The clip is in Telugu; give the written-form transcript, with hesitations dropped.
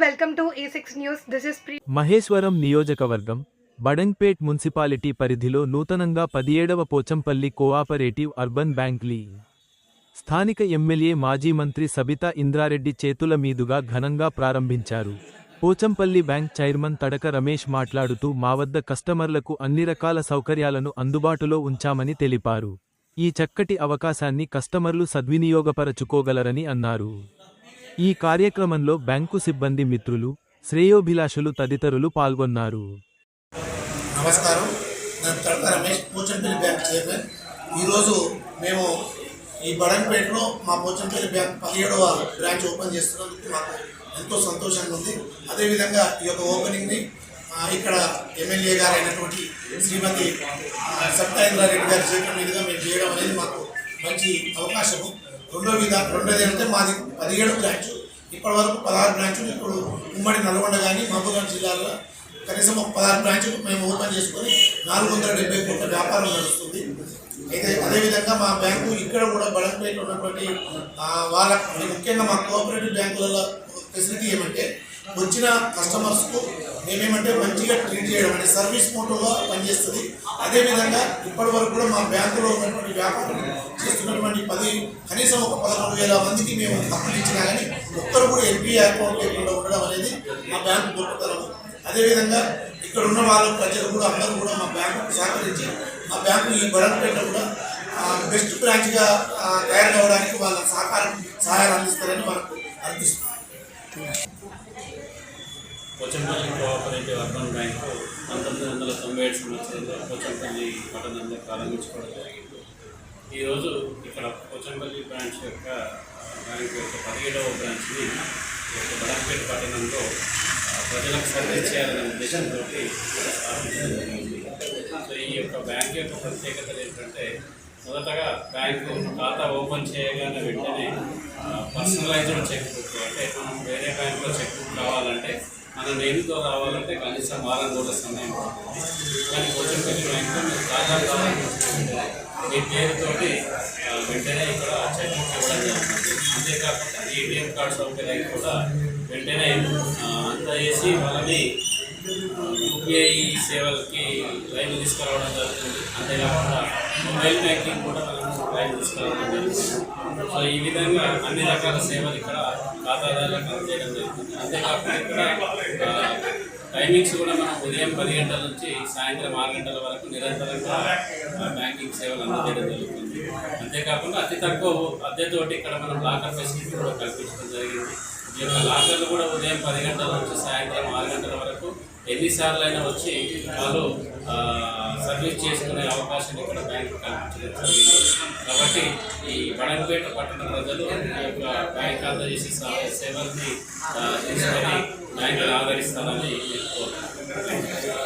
welcome to A6 News. This is Pri. Maheshwaram నియోజకవర్గం బడంగ్పేట్ మున్సిపాలిటీ పరిధిలో నూతనంగా 17వ పోచంపల్లి కోఆపరేటివ్ అర్బన్ బ్యాంక్ లీ స్థానిక ఎమ్మెల్యే మాజీ మంత్రి సబితా ఇంద్రారెడ్డి చేతుల మీదుగా ఘనంగా ప్రారంభించారు. పోచంపల్లి బ్యాంక్ చైర్మన్ తడక రమేష్ మాట్లాడుతూ మా వద్ద కస్టమర్లకు అన్ని రకాల సౌకర్యాలను అందుబాటులో ఉంచామని తెలిపారు. ఈ చక్కటి అవకాశాన్ని కస్టమర్లు సద్వినియోగపరచుకోగలరని అన్నారు. ఈ కార్యక్రమంలో బ్యాంకు సిబ్బంది, మిత్రులు, శ్రేయోభిలాషులు తదితరులు పాల్గొన్నారు. నమస్కారం, నేను తడక రమేష్, పోచంపల్లి బ్యాంక్ చైర్మన్. ఈరోజు మేము ఈ బడంపేటలో మా పోచంపల్లి బ్యాంక్ 17వ బ్రాంచ్ ఓపెన్ చేస్తున్నందుకు మాకు ఎంతో సంతోషంగా ఉంది. అదేవిధంగా ఈ యొక్క ఓపెనింగ్ని ఇక్కడ ఎమ్మెల్యే గారు అయినటువంటి శ్రీమతి సబితా ఇంద్రారెడ్డి గారి చేతుల మీదుగా మేము చేయడం అనేది మాకు మంచి అవకాశము. రెండోది అంటే మాది 17 బ్రాంచ్, ఇప్పటి వరకు 16 బ్రాంచులు ఇప్పుడు ఉమ్మడి నల్గొండ కానీ మహబూబ్నగర్ జిల్లాలో కనీసం 16 బ్రాంచులు మేము ఓపెన్ చేసుకొని 470 కోట్ల వ్యాపారం నడుస్తుంది. అయితే అదేవిధంగా మా బ్యాంకు ఇక్కడ కూడా బడంపేటలో ఉన్నటువంటి వాళ్ళకి ముఖ్యంగా మా కోఆపరేటివ్ బ్యాంకులలో ఫెసిలిటీ ఏమంటే వచ్చిన కస్టమర్స్కు మేమేమంటే మంచిగా ట్రీట్ చేయడం అంటే సర్వీస్ మోటోగా పనిచేస్తుంది. అదేవిధంగా ఇప్పటి వరకు కూడా మా బ్యాంకులో ఉన్నటువంటి వ్యాపారం చేస్తున్నటువంటి కనీసం ఒక 11,000 మందికి మేము అప్పులు ఇచ్చినా కానీ ఒక్కరు కూడా ఎన్పిఏ అకౌంట్ లేకుండా ఉండడం అనేది మా బ్యాంకు గొప్పతనము. అదేవిధంగా ఇక్కడ ఉన్న వాళ్ళ ప్రజలు కూడా అందరూ కూడా మా బ్యాంకు సహకరించి మా బ్యాంకు ఈ బడంపేటలో కూడా బెస్ట్ బ్రాంచ్గా తయారు కావడానికి వాళ్ళ సహాయాలు అందిస్తారని మనకు అనిపిస్తుంది. పోచంపల్లి కోఆపరేటివ్ అర్బన్ బ్యాంకు 1997 సంవత్సరంలో పోచంపల్లి పట్టణంలో ప్రారంభించుకోవడం జరిగింది. ఈరోజు ఇక్కడ పోచంపల్లి బ్రాంచ్ యొక్క బ్యాంకు యొక్క 17వ బ్రాంచ్ని బడంపేట పట్టణంలో ప్రజలకు సర్వీస్ చేయాలనే ఉద్దేశంతో స్థాపించడం జరిగింది. సో ఈ యొక్క బ్యాంక్ యొక్క ప్రత్యేకతలు ఏంటంటే, మొదటగా బ్యాంకు ఖాతా ఓపెన్ చేయగానే వెంటనే పర్సనలైజ్డ్ చెక్ బుక్, అంటే మనం వేరే బ్యాంకులో చెక్ బుక్ కావాలంటే మన నేమ్తో రావాలంటే కనీసం 6 రోజుల సమయం పడుతుంది. కానీ పోచంపల్లి బ్యాంకులో మీరు ఖాతా కావాలంటే మీ పేరుతోటి వెంటనే ఇక్కడ చెక్ బుక్ ఇవ్వడం జరుగుతుంది. అంతేకాకుండా ఏటీఎం కార్డు సౌకర్యాన్ని కూడా వెంటనే అందజేసి వాళ్ళని యూపీఐ సేవలకి లైన్ తీసుకురావడం జరుగుతుంది. అంతేకాకుండా మొబైల్ బ్యాంకింగ్ కూడా మనం లైన్ తీసుకురావడం జరుగుతుంది. సో ఈ విధంగా అన్ని రకాల సేవలు ఇక్కడ ఖాతాదారులకు అందజేయడం జరుగుతుంది. అంతేకాకుండా ఇక్కడ టైమింగ్స్ కూడా మనం ఉదయం 10 గంటల నుంచి సాయంత్రం 6 గంటల వరకు నిరంతరంగా బ్యాంకింగ్ సేవలు అందజేయడం జరుగుతుంది. అంతేకాకుండా అతి తక్కువ అద్దెతోటి ఇక్కడ మనం లాకర్ ఫెసిలిటీ కూడా కల్పించడం జరిగింది. ఈ యొక్క లాకర్లు కూడా ఉదయం 10 గంటల నుంచి సాయంత్రం 6 గంటల వరకు ఎన్నిసార్లు అయినా వచ్చి వాళ్ళు సర్వీస్ చేసుకునే అవకాశం ఇక్కడ బ్యాంకు కల్పించడం జరిగింది. కాబట్టి ఈ బడంపేట పట్టణ ప్రజలు ఈ యొక్క బ్యాంక్ అందజేసే సేవల్ని తీసుకొని బ్యాంకులు ఆదరిస్తారని కోరుకుంటున్నాను.